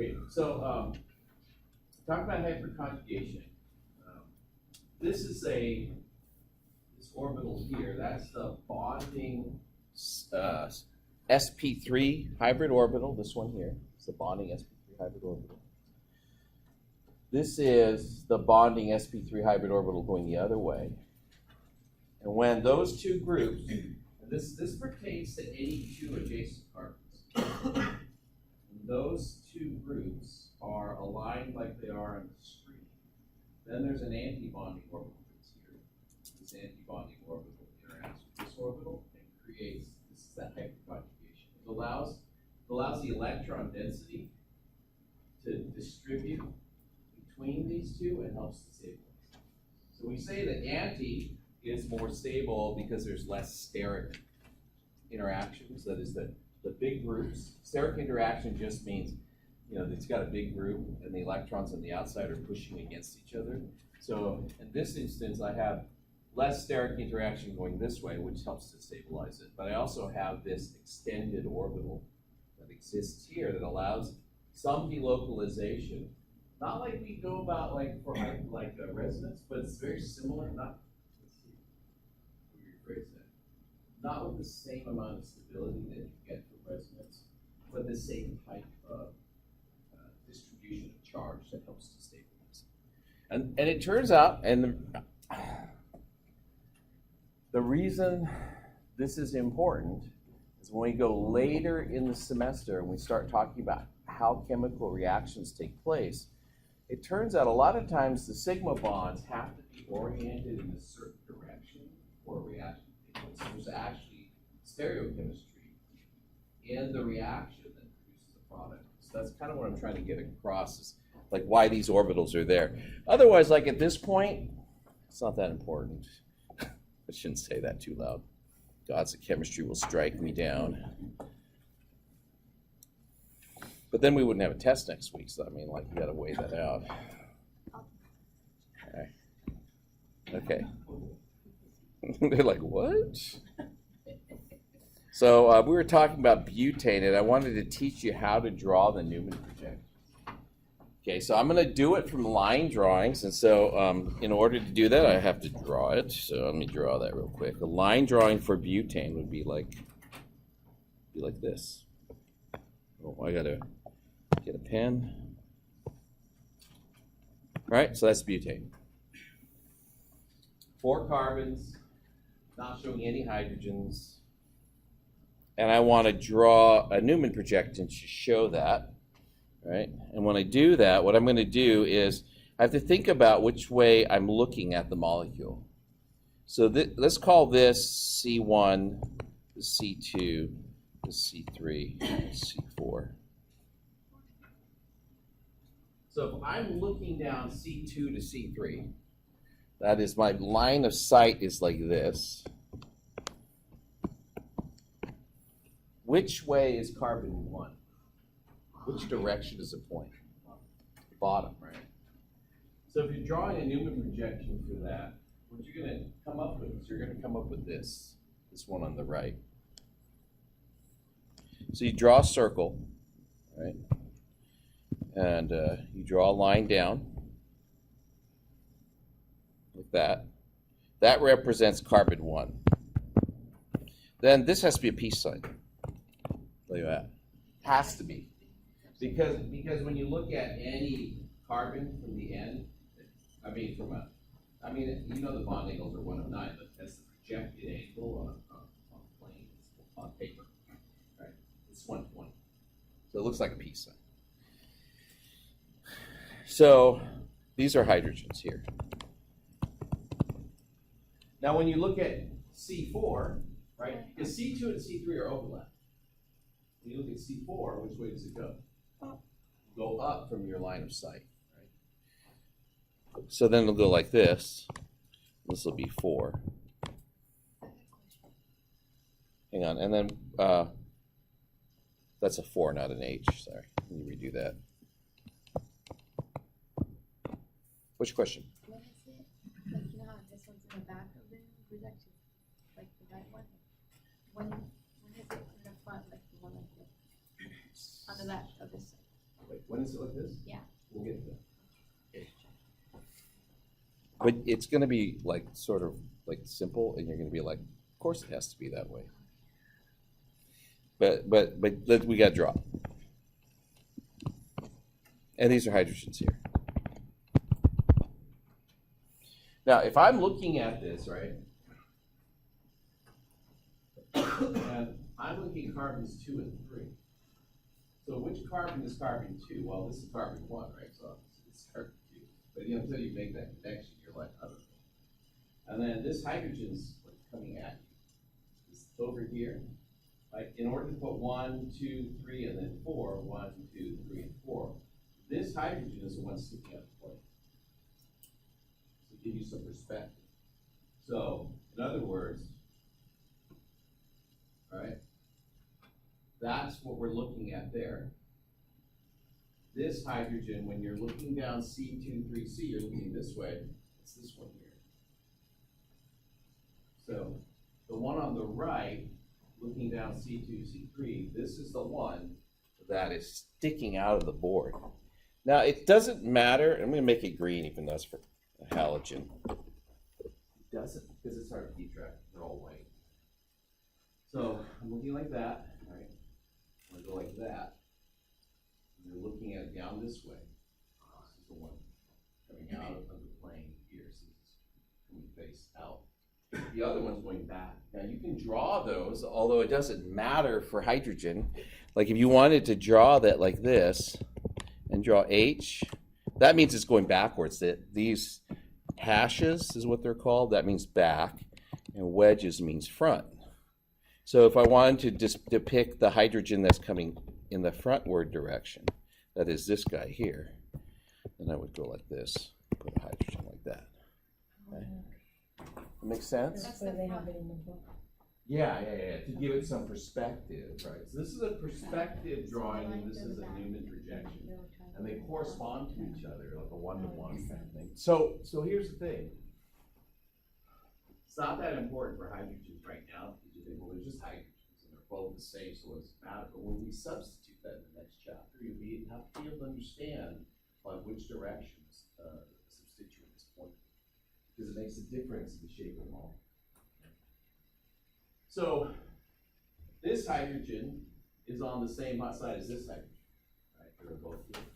Okay, so talk about hyperconjugation. This is this orbital here. That's the bonding sp3 hybrid orbital. This one here is the bonding sp3 hybrid orbital. This is the bonding sp3 hybrid orbital going the other way. And when those two groups, and this pertains to any two adjacent carbons. Those two groups are aligned like they are on the screen. Then there's an anti-bonding orbital that's here. This anti-bonding orbital interacts with this orbital and creates, this is that hyperconjugation. It allows the electron density to distribute between these two and helps to stabilize. So we say that anti is more stable because there's less steric interactions. That is the big groups. Steric interaction just means, it's got a big group and the electrons on the outside are pushing against each other. So in this instance, I have less steric interaction going this way, which helps to stabilize it. But I also have this extended orbital that exists here that allows some delocalization. Not like we go about for resonance, but it's very similar. Let's see, let me rephrase that. Not with the same amount of stability that you get from resonance, but the same type of distribution of charge that helps to stabilize. And it turns out, and the reason this is important is when we go later in the semester and we start talking about how chemical reactions take place, it turns out a lot of times the sigma bonds have to be oriented in a certain direction for a reaction to take place. There's actually stereochemistry in the reaction that produces a product. So that's kind of what I'm trying to get across, is why these orbitals are there. Otherwise, at this point, it's not that important. I shouldn't say that too loud. Gods of chemistry will strike me down. But then we wouldn't have a test next week, so you got to weigh that out. Okay. They're like, what? So we were talking about butane, and I wanted to teach you how to draw the Newman projection. Okay, so I'm going to do it from line drawings, and so in order to do that, I have to draw it. So let me draw that real quick. A line drawing for butane would be like this. Oh, I got to get a pen. All right, so that's butane. 4 carbons, not showing any hydrogens. And I want to draw a Newman projection to show that, right? And when I do that, what I'm going to do is I have to think about which way I'm looking at the molecule. So let's call this C1, the C2, the C3, C4. So if I'm looking down C2 to C3, that is, my line of sight is like this. Which way is carbon 1? Which direction does it point? Bottom, right? So if you're drawing a Newman projection for that, what you're going to come up with is you're going to come up with this one on the right. So you draw a circle, right? And you draw a line down like that. That represents carbon 1. Then this has to be a peace sign. Look at that. Has to be. Because when you look at any carbon from the end, the bond angles are 109, but that's the projected angle on the plane, on paper, right? It's 120. So it looks like a peace sign. So these are hydrogens here. Now when you look at C4, right, because C2 and C3 are overlapped. When you look at C4, which way does it go? Go up from your line of sight, right? So then it'll go like this. This will be 4. Hang on, and then that's a 4, not an H. Sorry, let me redo that. Which question? What is it? How this one's in the back of the projection, like the right one. When is it in the front, like the one on the left of this side? Wait, when is it like this? Yeah. We'll get to that. But it's going to be like sort of like simple, and you're going to be like, of course it has to be that way. But we got to draw. And these are hydrogens here. Now, if I'm looking at this, right, and I'm looking at carbons 2 and 3. So which carbon is carbon 2? Well, this is carbon 1, right? So it's carbon 2. But until you make that connection, you're like, I don't know. And then this hydrogen's coming at you. It's over here. Like, in order to put 1, 2, 3, and then 4, 1, 2, 3, and 4, this hydrogen is the one sticking out the plate. So give you some perspective. So, in other words, right, that's what we're looking at there. This hydrogen, when you're looking down C23C, you're looking this way, it's this one here. So, the one on the right, looking down C2, C3, this is the one that is sticking out of the board. Now, it doesn't matter. I'm going to make it green, even though it's for a halogen. It doesn't, because it's hard to keep track. They're all white. So I'm looking like that, right? I'm going to go like that. And you're looking at it down this way. This is the one coming out of the plane here. So it's coming face out. The other one's going back. Now you can draw those, although it doesn't matter for hydrogen. Like if you wanted to draw that like this and draw H, that means it's going backwards. That these hashes is what they're called. That means back, and wedges means front. So if I wanted to just depict the hydrogen that's coming in the frontward direction, that is this guy here, then I would go like this, put a hydrogen like that. Okay. Makes sense? That's why they have it in the book. Yeah, to give it some perspective, right? So this is a perspective drawing, and this is a Newman projection. And they correspond to each other, like a one-to-one kind of thing. So here's the thing. It's not that important for hydrogens right now, because you think, well, they're just hydrogens, and they're both the same, so it doesn't matter. But when we substitute that in the next chapter, you'll have to be able to understand like which directions the substituent is pointing, because it makes a difference in the shape of them all. So this hydrogen is on the same side as this hydrogen, right? They're both here.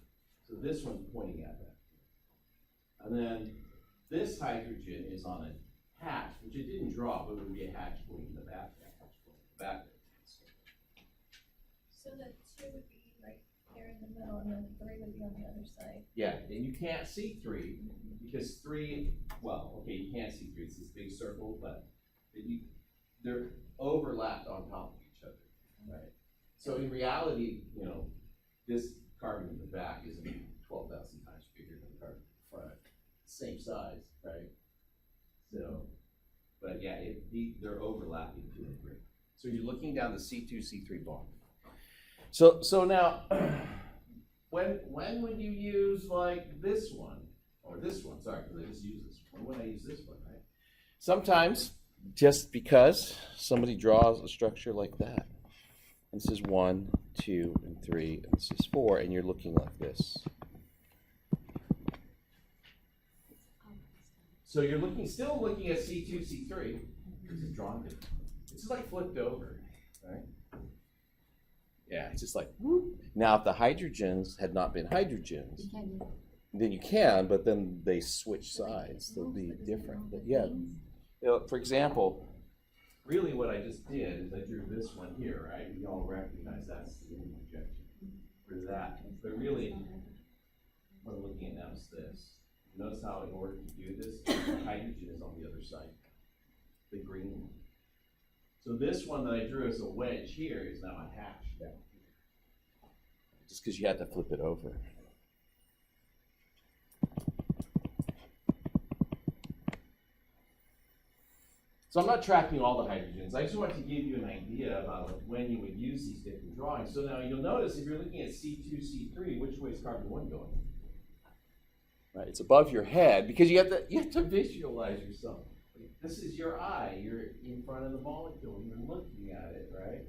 So this one's pointing at that. And then this hydrogen is on a hatch, which it didn't draw, but it would be a hatch going in the back. So the 2 would be right here in the middle, and then 3 would be on the other side. Yeah, and you can't see 3 because 3, well, okay, you can't see 3. It's this big circle, but they're overlapped on top of each other, right? So in reality, this carbon in the back isn't 12,000 times bigger than the carbon in the front. Same size, right? So, but yeah, they're overlapping 2 and 3. So you're looking down the C2, C3 bond. So now, when would you use like this one, or this one, sorry, because I just used this one. When would I use this one, right? Sometimes, just because somebody draws a structure like that. And this is 1, 2, and 3, and this is 4, and you're looking like this. So you're still looking at C2, C3. This is drawn different. It's just like flipped over, right? Yeah, it's just like, whoop. Now if the hydrogens had not been hydrogens, then you can, but then they switch sides. They'll be different. But yeah, for example, really what I just did is I drew this one here, right? You all recognize that's the Newman projection for that. But really, what I'm looking at now is this. Notice how in order to do this, the hydrogen is on the other side, the green one. So this one that I drew as a wedge here is now a hash down here. Just because you had to flip it over. So I'm not tracking all the hydrogens. I just want to give you an idea about when you would use these different drawings. So now you'll notice if you're looking at C2, C3, which way is carbon 1 going? Right, it's above your head because you have to visualize yourself. This is your eye. You're in front of the molecule. You're looking at it, right?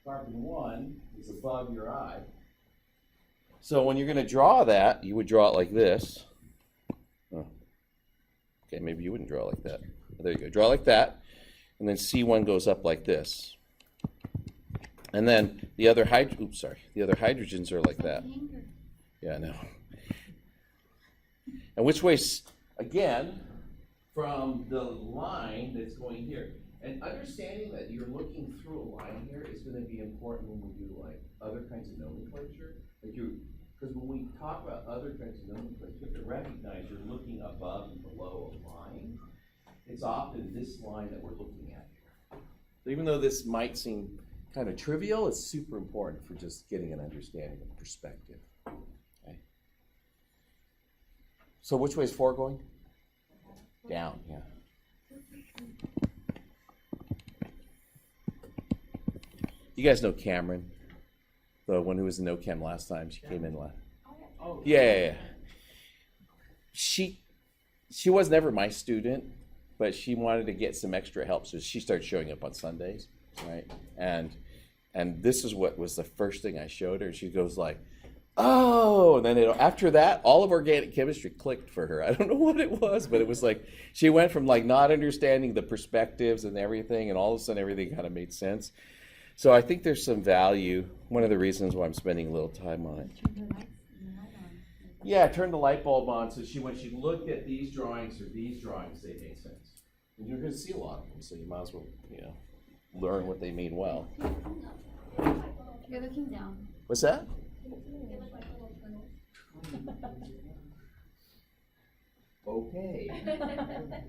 Carbon 1 is above your eye. So when you're going to draw that, you would draw it like this. Oh. Okay, maybe you wouldn't draw it like that. There you go. Draw like that, and then C1 goes up like this. And then the other hydrogens are like that. Yeah, I know. And which way, again, from the line that's going here. And understanding that you're looking through a line here is going to be important when we do like other kinds of nomenclature. Because when we talk about other kinds of nomenclature, you have to recognize you're looking above and below a line. It's often this line that we're looking at here. So even though this might seem kind of trivial, it's super important for just getting an understanding of perspective. Okay. So which way is 4 going? Down, yeah. You guys know Cameron, the one who was in No Chem last time. She came in last. Oh, Yeah. She was never my student, but she wanted to get some extra help, so she started showing up on Sundays, right? And this is what was the first thing I showed her. She goes like, "Oh!" And then after that, all of organic chemistry clicked for her. I don't know what it was, but it was like she went from like not understanding the perspectives and everything, and all of a sudden everything kind of made sense. So I think there's some value. One of the reasons why I'm spending a little time on it. Yeah, turn the light bulb on so when she looked at these drawings or these drawings, they made sense. And you're going to see a lot of them, so you might as well, learn what they mean well. You're looking down. What's that? Okay.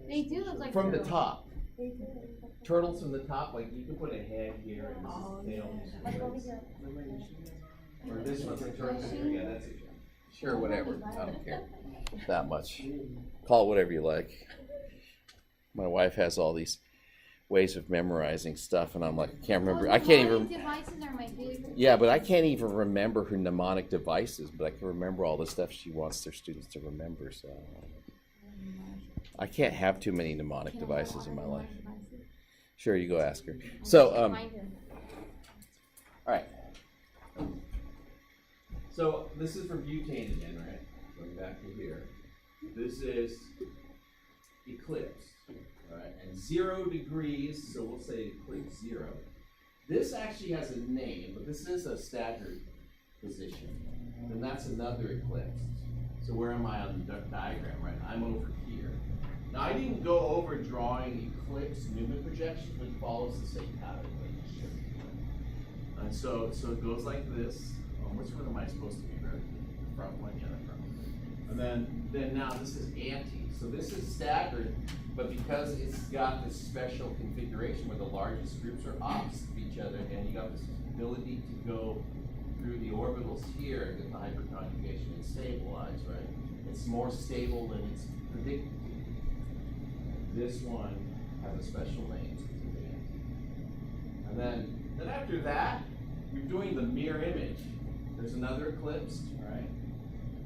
They do look like From the turtles. top. Turtles from the top, like you can put a head here and this is tail. Or this one's a turtle here. Yeah, that's it. Sure, whatever. I don't care that much. Call it whatever you like. My wife has all these ways of memorizing stuff, and I'm like, I can't remember. I can't even. Devices are my favorite. Yeah, but I can't even remember her mnemonic devices, but I can remember all the stuff she wants their students to remember. So I can't have too many mnemonic devices in my life. Sure, you go ask her. So, all right. So this is for butane again, right? Going back to here. This is Eclipse, right? And 0 degrees, so we'll say Eclipse 0. This actually has a name, but this is a staggered position. And that's another eclipse. So where am I on the diagram, right? I'm over here. Now I didn't go over drawing Eclipse Newman projection, but it follows the same pattern. And so it goes like this. Which one am I supposed to be? The front one, yeah, the front one. And then now this is anti. So this is staggered, but because it's got this special configuration where the largest groups are opposite of each other, and you got this ability to go through the orbitals here and get the hyperconjugation and stabilize, right? It's more stable than it's predicted to be. This one has a special name. And then after that, you're doing the mirror image. There's another eclipse, right?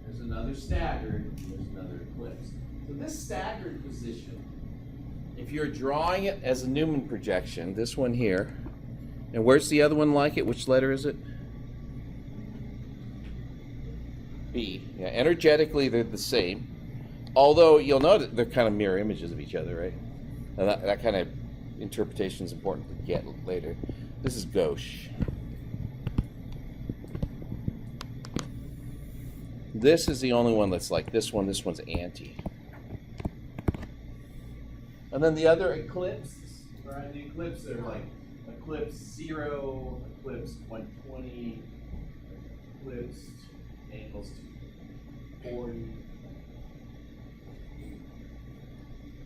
There's another staggered, there's another eclipse. So this staggered position, if you're drawing it as a Newman projection, this one here, and where's the other one like it? Which letter is it? B. Yeah, energetically they're the same. Although you'll notice they're kind of mirror images of each other, right? And that kind of interpretation is important to get later. This is gauche. This is the only one that's like this one. This one's anti. And then the other eclipses, right? The eclipses are like Eclipse 0, Eclipse 120, Eclipse angles 240.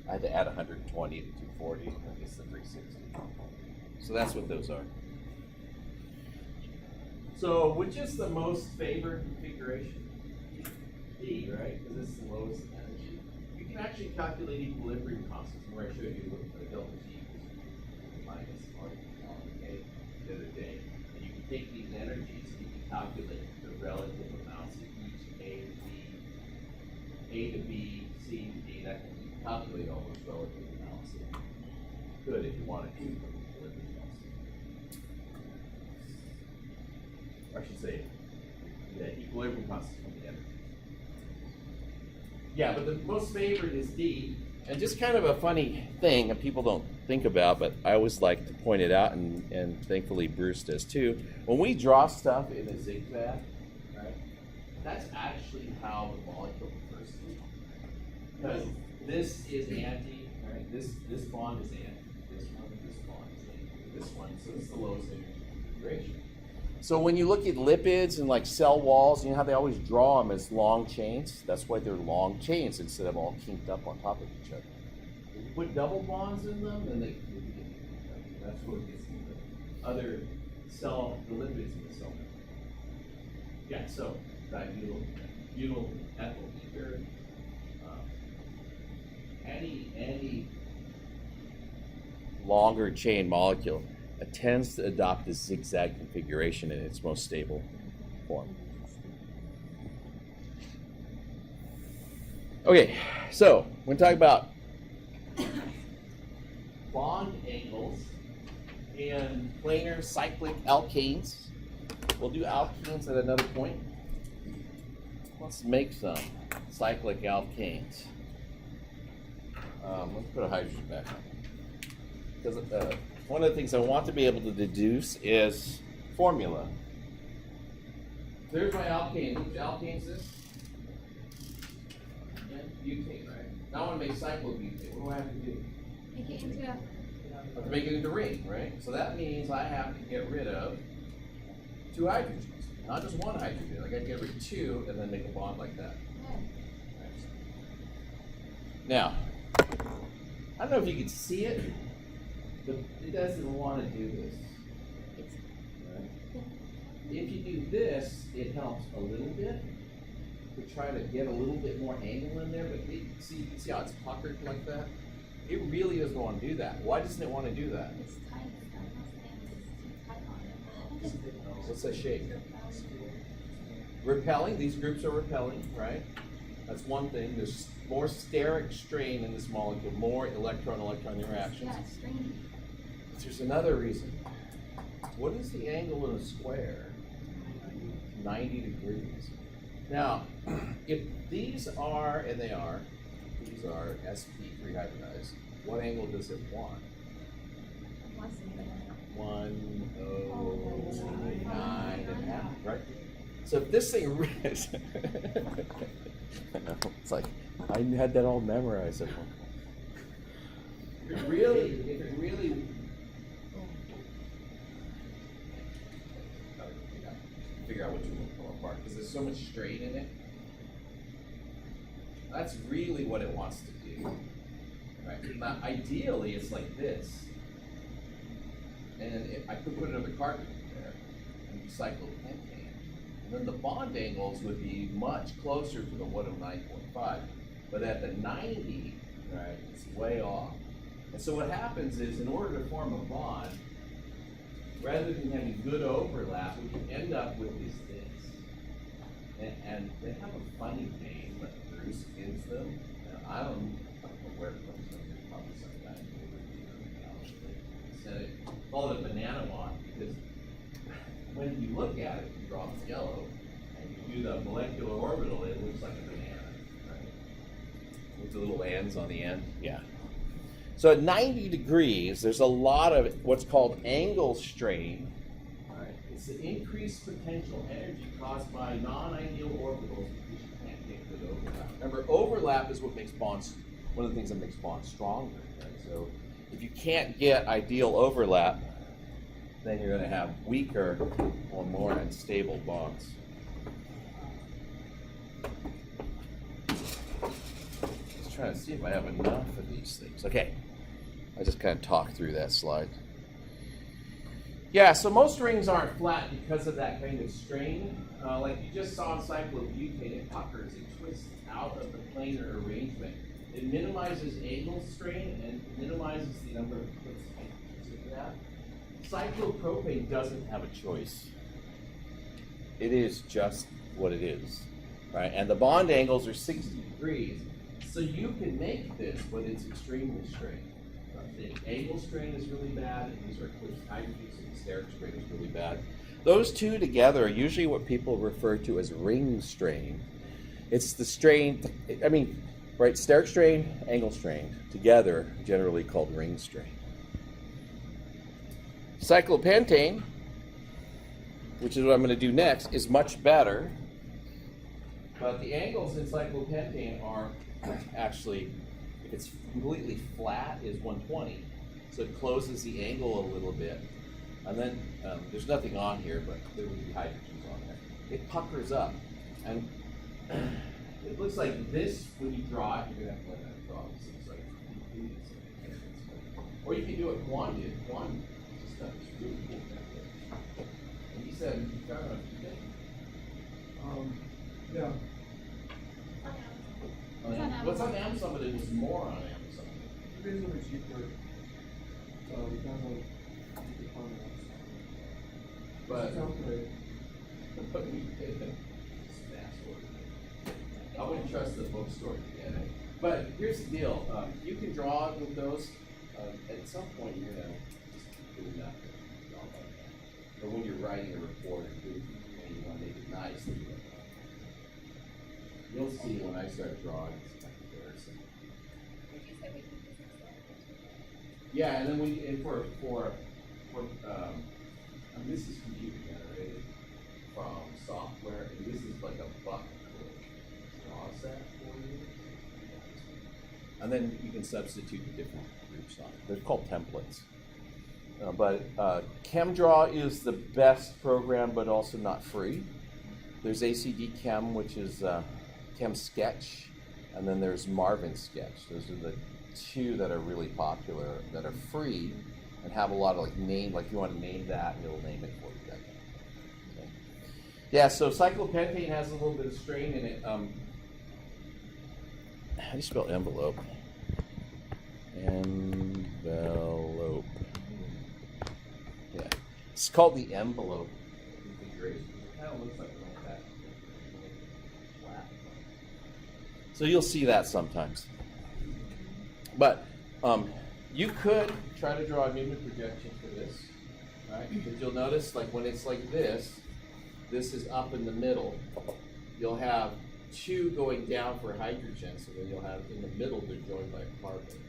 I had to add 120 to 240, I guess the 360. So that's what those are. So which is the most favored configuration? D, right? Because this is the lowest energy. You can actually calculate equilibrium constants, where I showed you what the delta G is minus R the other day. And you can take these energies and you can calculate the relative amounts of each A to B, C to D. That can calculate all those relative amounts. Good if you wanted to. Equilibrium constants. Or I should say, the equilibrium equilibrium constants come together. Yeah, but the most favored is D. And just kind of a funny thing that people don't think about, but I always like to point it out, and thankfully Bruce does too. When we draw stuff in a zigzag, right, that's actually how the molecule prefers to be. Because this is anti, right? This bond is anti. This bond is anti. This one, so it's the lowest energy configuration. So when you look at lipids and like cell walls, you know how they always draw them as long chains? That's why they're long chains instead of all kinked up on top of each other. If you put double bonds in them, then they that's what gets the other cell, the lipids in the cell. Yeah, so dibutyl, butyl ethyl ether, any longer chain molecule tends to adopt this zigzag configuration in its most stable form. Okay, so we're going to talk about bond angles in planar cyclic alkanes. We'll do alkenes at another point. Let's make some cyclic alkanes. Let's put a hydrogen back on. Because one of the things I want to be able to deduce is formula. There's my alkane. Which alkane is this? Yeah, butane, right? Now I want to make cyclobutane. What do I have to do? Make it into a... I have to make it into a ring, right? So that means I have to get rid of 2 hydrogens. Not just 1 hydrogen. I got to get rid of 2 and then make a bond like that. Right. Now, I don't know if you can see it, but it doesn't want to do this. Right? If you do this, it helps a little bit to try to get a little bit more angle in there, but you see how it's puckered like that? It really doesn't want to do that. Why doesn't it want to do that? It's tight. It's tight on it. What's that shape? Repelling. These groups are repelling, right? That's one thing. There's more steric strain in this molecule, more electron-electron interactions. Yeah, it's straining. There's another reason. What is the angle in a square? 90 degrees. Now, if these are, and they are, these are sp3 hybridized, what angle does it want? 109.5, right? So if this thing is, it's like, I had that all memorized at one. If it really, figure out which one will come apart because there's so much strain in it. That's really what it wants to do. Right? Now, ideally, it's like this. And I could put another carbon there and do cyclopentane. And then the bond angles would be much closer to the 109.5. But at the 90, right, it's way off. And so what happens is, in order to form a bond, rather than having good overlap, what you end up with is this. And they have a funny name that Bruce gives them. And I don't know where it comes from. There's probably some guy who said it. Call it a banana bond because when you look at it, you draw it yellow, and you do the molecular orbital, it looks like a banana, right? With the little ends on the end. Yeah. So at 90 degrees, there's a lot of what's called angle strain. Right? It's the increased potential energy caused by non-ideal orbitals because you can't get good overlap. Remember, overlap is what makes bonds, one of the things that makes bonds stronger. Right? So if you can't get ideal overlap, then you're going to have weaker or more unstable bonds. Just trying to see if I have enough of these things. Okay. I just kind of talked through that slide. Yeah, so most rings aren't flat because of that kind of strain. Like you just saw in cyclobutane, it puckers, it twists out of the planar arrangement. It minimizes angle strain and minimizes the number of twists in that. Cyclopropane doesn't have a choice. It is just what it is, right? And the bond angles are 60 degrees, so you can make this, but it's extremely strained. The angle strain is really bad, and these are eclipse hydrogens, and the steric strain is really bad. those two together are usually what people refer to as ring strain. It's the strain, I mean, right, steric strain, angle strain, together generally called ring strain. Cyclopentane, which is what I'm going to do next, is much better. But the angles in cyclopentane are actually, if it's completely flat, is 120. So it closes the angle a little bit. And then there's nothing on here, but there would be hydrogens on there. It puckers up. And it looks like this when you draw it. You're going to have to let that draw. This looks like or you can do it quantitative. This stuff is really cool. And he said, you found a few things. Yeah. What's on Amazon, but it was more on Amazon. It is a little cheaper. Depends on the comments. But Calculate. I wouldn't trust the bookstore to get it. But here's the deal: you can draw with those. At some point, you're gonna just do nothing. Or when you're writing a report, and you want to make it nice. You'll see when I start drawing, it's a comparison. Yeah, and then when and for this is computer generated from software, and this is like a buck draw set for you. And then you can substitute the different groups on it. They're called templates. But ChemDraw is the best program, but also not free. There's ACD Chem, which is Chem Sketch, and then there's Marvin Sketch. Those are the two that are really popular, that are free, and have a lot of like name, like you want to name that, and it'll name it for you. Okay. Yeah, so cyclopentane has a little bit of strain in it. How do you spell envelope? Envelope. Yeah, it's called the envelope configuration. It kind of looks like that. Flat. So you'll see that sometimes. But you could try to draw a Newman projection for this, right? Because you'll notice, like when it's like this is up in the middle. You'll have two going down for hydrogen, so then you'll have in the middle they're joined by a carbon.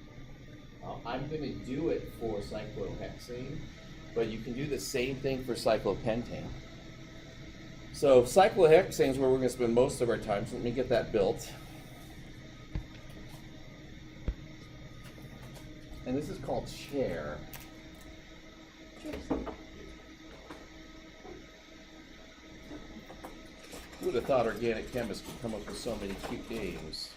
I'm going to do it for cyclohexane, but you can do the same thing for cyclopentane. So cyclohexane is where we're going to spend most of our time, so let me get that built. And this is called chair. Who would have thought organic chemists could come up with so many cute names?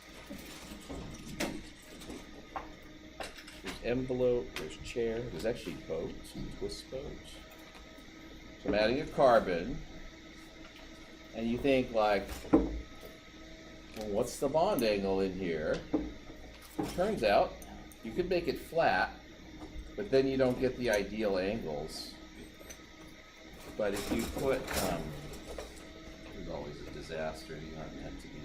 There's envelope, there's chair, there's actually boats and twist boats. So I'm adding a carbon, and you think like, well, what's the bond angle in here? It turns out you could make it flat, but then you don't get the ideal angles. But if you put, there's always a disaster, they're not meant to be,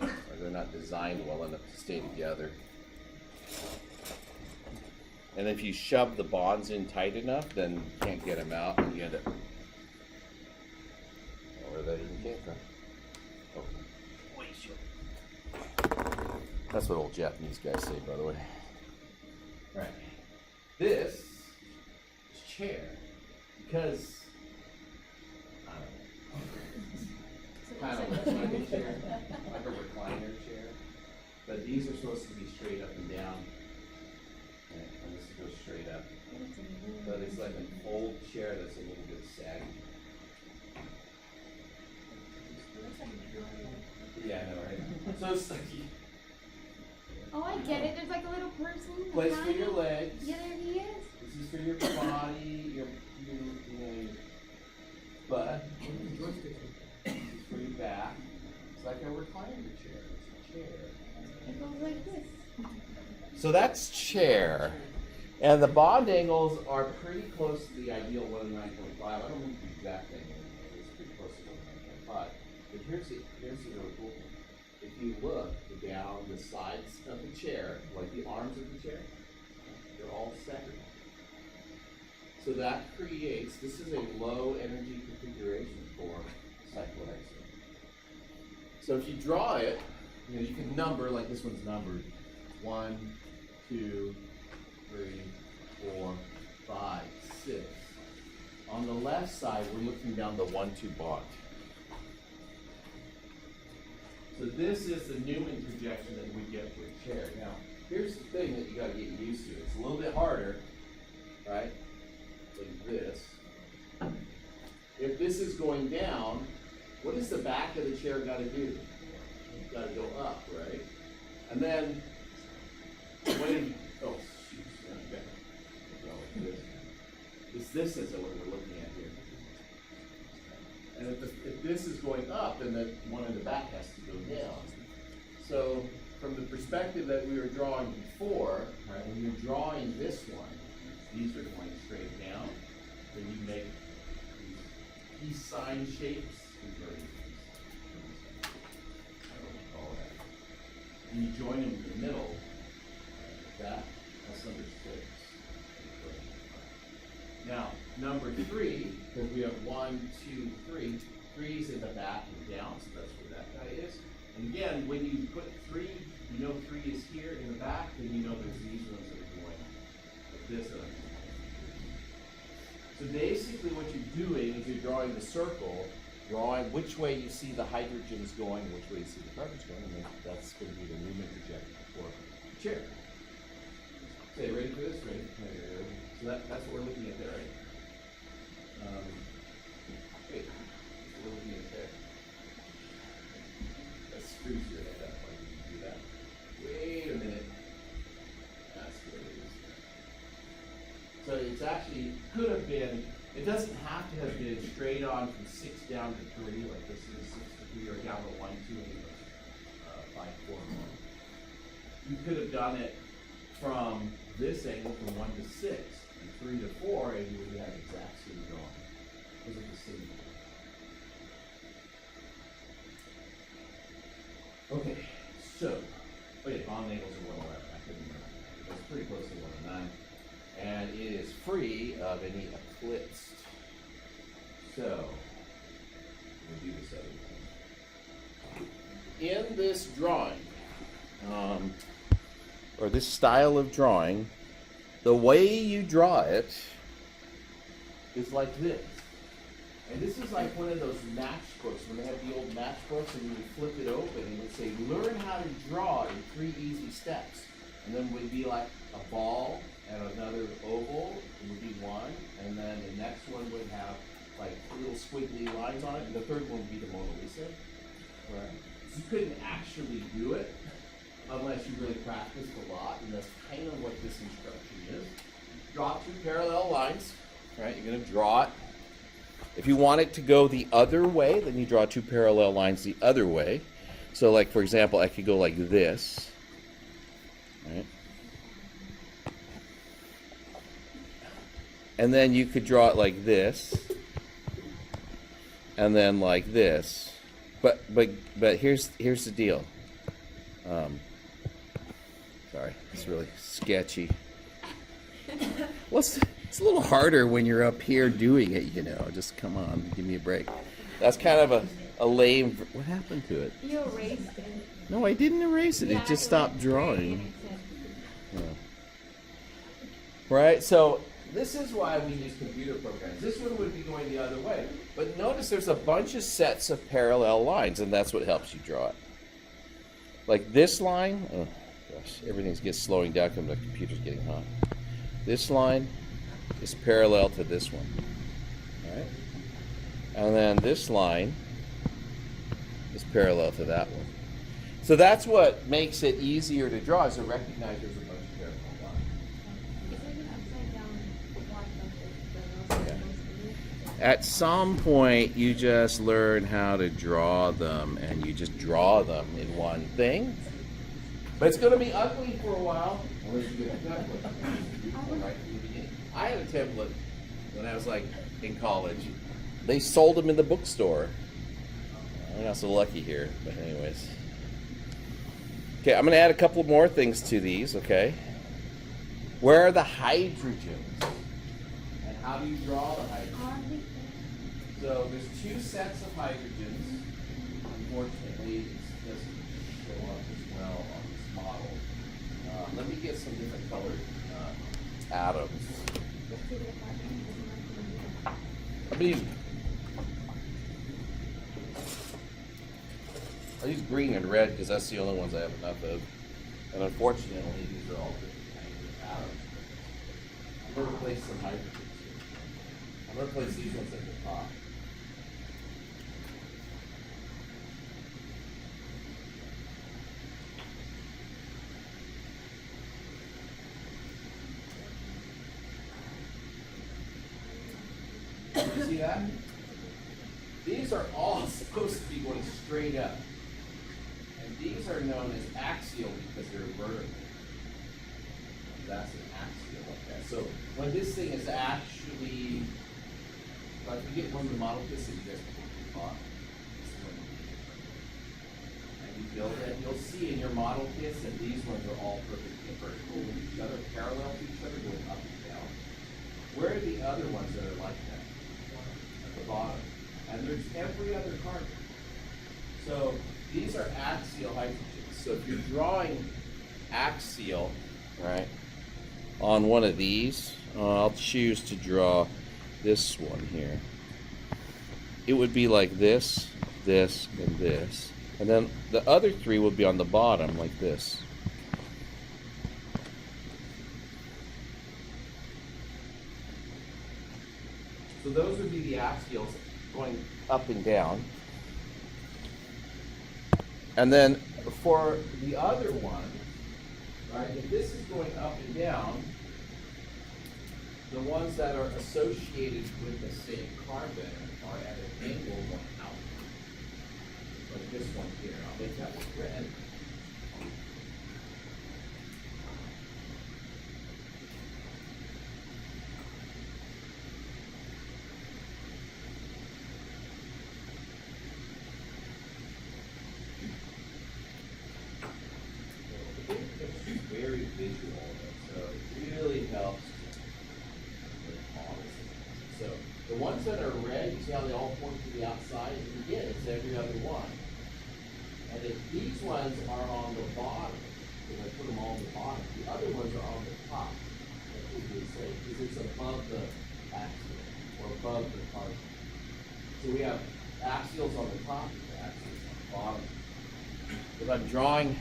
or they're not designed well enough to stay together. And if you shove the bonds in tight enough, then you can't get them out, and you end up, where that even came from. Oh, wait, sure. That's what old Japanese guys say, by the way. All right. This is chair, because, I don't know, kind of looks like a chair, like a recliner chair. But these are supposed to be straight up and down. And this goes straight up. But it's like an old chair that's a little bit saggy. Yeah, I know, right? So it's like, Oh, I get it. There's like a little person. place for your legs. Yeah, there he is. This is for your body, your butt. This is for your back. It's like a recliner chair. It's a chair. It goes like this. So that's chair. And the bond angles are pretty close to the ideal 109.5. I don't remember the exact angle. It's pretty close to 109.5. But here's the really cool thing. If you look down the sides of the chair, like the arms of the chair, they're all centered. So So that creates, this is a low energy configuration for cyclohexane. So if you draw it, you can number, like this one's numbered, 1, 2, 3, 4, 5, 6. On the left side, we're looking down the 1-2 bond. So this is the Newman projection that we get for a chair. Now, here's the thing that you got to get used to. It's a little bit harder, right? Like this. If this is going down, what does the back of the chair got to do? It's got to go up, right? And then, when, oh, shoot, okay. This is what we're looking at here. And if this is going up, then the one in the back has to go down. So from the perspective that we were drawing before, right, when you're drawing this one, these are going straight down. Then you make these peace sign shapes. These are I don't know what to call that. And you join them in the middle. That's number 6. Now, number 3, because we have 1, 2, 3. 3 is in the back and down, so that's where that guy is. And again, when you put 3, you know 3 is here in the back, then you know there's these ones that are going like this. So basically what you're doing is you're drawing the circle, drawing which way you see the hydrogens going, which way you see the carbons going, and then that's going to be the Newman projection for the chair. Okay, ready for this? Ready? So that's what we're looking at there, right? Wait, we're looking at there. That screws your head up. Why did you do that? Wait a minute. That's what it is. So it's actually, could have been, it doesn't have to have been straight on from 6 down to 3, like this is 6 to 3, or down to 1, 2, and 5, 4, 1. You could have done it from this angle from 1 to 6, and 3 to 4, and you would have exact same drawing. Those are the same. Okay, so, bond angles are 111. I couldn't remember. It's pretty close to 109. And it is free of any eclipsed. So, we'll do this other thing. In this drawing, or this style of drawing, the way you draw it is like this. And this is like one of those matchbooks, when they have the old matchbooks and you would flip it open and it would say, learn how to draw in 3 easy steps. And then it would be like a ball and another oval, it would be one, and then the next one would have like little squiggly lines on it, and the third one would be the Mona Lisa. Right? You couldn't actually do it unless you really practiced a lot, and that's kind of what this instruction is. Draw 2 parallel lines, right? You're going to draw it. If you want it to go the other way, then you draw 2 parallel lines the other way. So like, for example, I could go like this, right? And then you could draw it like this, and then like this. But here's the deal. Sorry, it's really sketchy. Well, it's a little harder when you're up here doing it, you know. Just come on, give me a break. That's kind of a lame. What happened to it? You erased it. No, I didn't erase it. Yeah, It just I stopped went drawing. green. Yeah. Right. So this is why we use computer programs. This one would be going the other way. But notice there's a bunch of sets of parallel lines, and that's what helps you draw it. Like this line. Oh gosh, everything's slowing down because the computer's getting hot. This line is parallel to this one, right? And then this line is parallel to that one. So that's what makes it easier to draw, is to recognize there's a bunch of parallel lines. It's like an upside down block of the At some point, you just learn how to draw them, and you just draw them in one thing. But it's going to be ugly for a while, unless you get a template. Right from the beginning. I had a template when I was like in college. They sold them in the bookstore. I'm not so lucky here, but anyways. Okay, I'm going to add a couple more things to these, okay? Where are the hydrogens? And how how do you draw the hydrogen? So there's two sets of hydrogens. Unfortunately, it doesn't show up as well on this model. Let me get some different colored atoms. I use green and red because that's the only ones I have enough of. And unfortunately, these are all different kinds of atoms. I'm going to replace some hydrogens here. I'm going to place these ones at the top. You see that? These are all supposed to be going straight up. And these are known as axial because they're vertical. That's an axial like that. So when this thing is actually, like you get one of the model kits that you guys bought, and you build it, you'll see in your model kits that these ones are all perfectly vertical with each other, parallel to each other, going up and down. Where are the other ones that are like that? At the bottom. And there's every other carbon. So these are axial hydrogens. So if you're drawing axial, right, on one of these, I'll choose to draw this one here. It would be like this, this, and this. And then the other three would be on the bottom like this. So those would be the axials going up and down. And then for the other one, right, if this is going up and down, the ones that are associated with the same carbon are at an angle going out. Like this one here. I'll make that one red. Very visual, so it really helps with all this. So the ones that are red, you see how they all point to the outside? And again, it's every other one. And if these ones are on the bottom, because I put them all on the bottom, the other ones are on the top. That's what we say, because it's above the axial, or above the carbon. So we have axials on the top, and axials on the bottom. If I'm drawing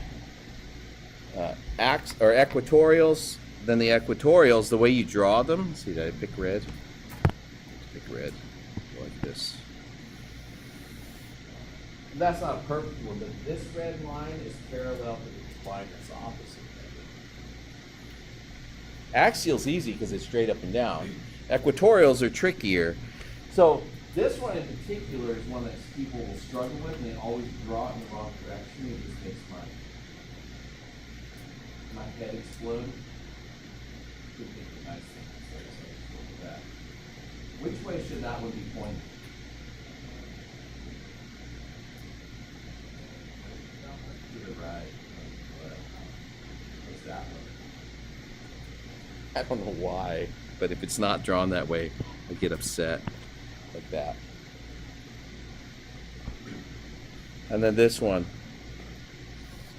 equatorials, then the equatorials, the way you draw them, see that I pick red? Pick red, like this. That's not a perfect one, but this red line is parallel to the line that's opposite. Axial's easy because it's straight up and down. Equatorials are trickier. So this one in particular is one that people will struggle with, and they always draw it in the wrong direction. It just makes my head explode. Could be a nice thing to say, so look at that. Which way should that one be pointing? To the right. What's that one? I don't know why, but if it's not drawn that way, I get upset like that. And then this one.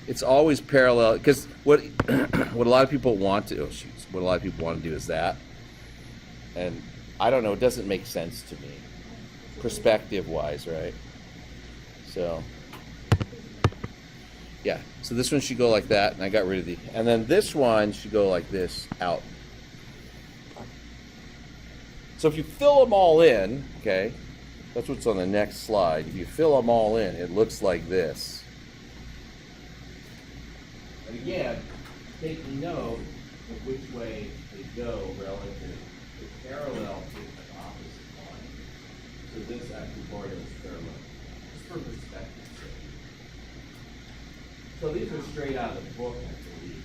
It's always parallel, because what a lot of people want to, what a lot of people want to do is that, and I don't know, it doesn't make sense to me, perspective-wise, right? So, yeah, so this one should go like that, and I got rid of the, and then this one should go like this, out. So if you fill them all in, okay, that's what's on the next slide. If you fill them all in, it looks like this. And again, taking note of which way they go relative to parallel to the opposite line. So this equatorial is parallel. Just for perspective sake. So these are straight out of the book, I believe.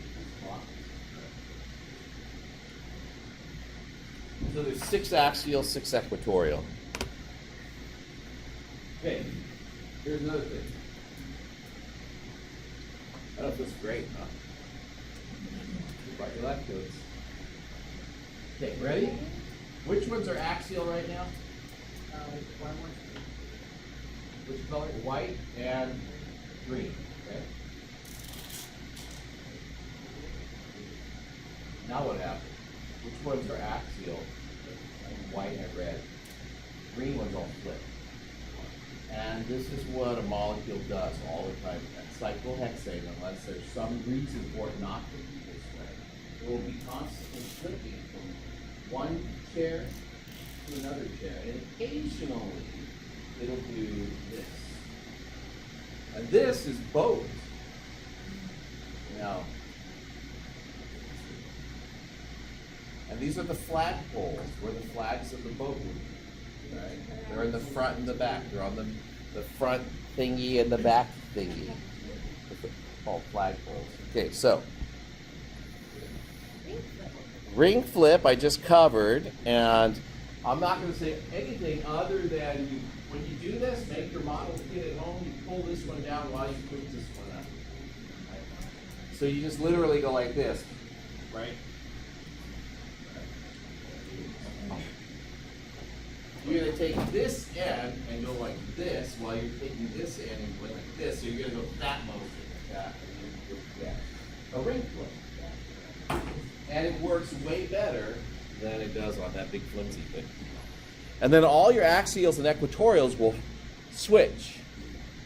So there's 6 axial, 6 equatorial. Okay, here's another thing. Oh, that's great, huh? Like electrodes. Okay, ready? Which ones are axial right now? Which color? White and green. Okay. Now what happens? Which ones are axial? White and red. Green ones all flip. And this is what a molecule does all the time. Cyclohexane, unless there's some reason for it not to be this way, it will be constantly flipping from one chair to another chair. And occasionally, it'll do this. And this is both. Now, and these are the flagpoles, where the flags of the boat would be. Right? They're in the front and the back. They're on the front thingy and the back thingy. Called flagpoles. Okay, so ring flip I just covered, and I'm not going to say anything other than when you do this, make your model kit at home. You pull this one down while you put this one up. Right? So you just literally go like this, right? You're going to take this end and go like this while you're taking this end and go like this. So you're going to go that motion, that, and then that. A ring flip. And it works way better than it does on that big flimsy thing. And then all your axials and equatorials will switch.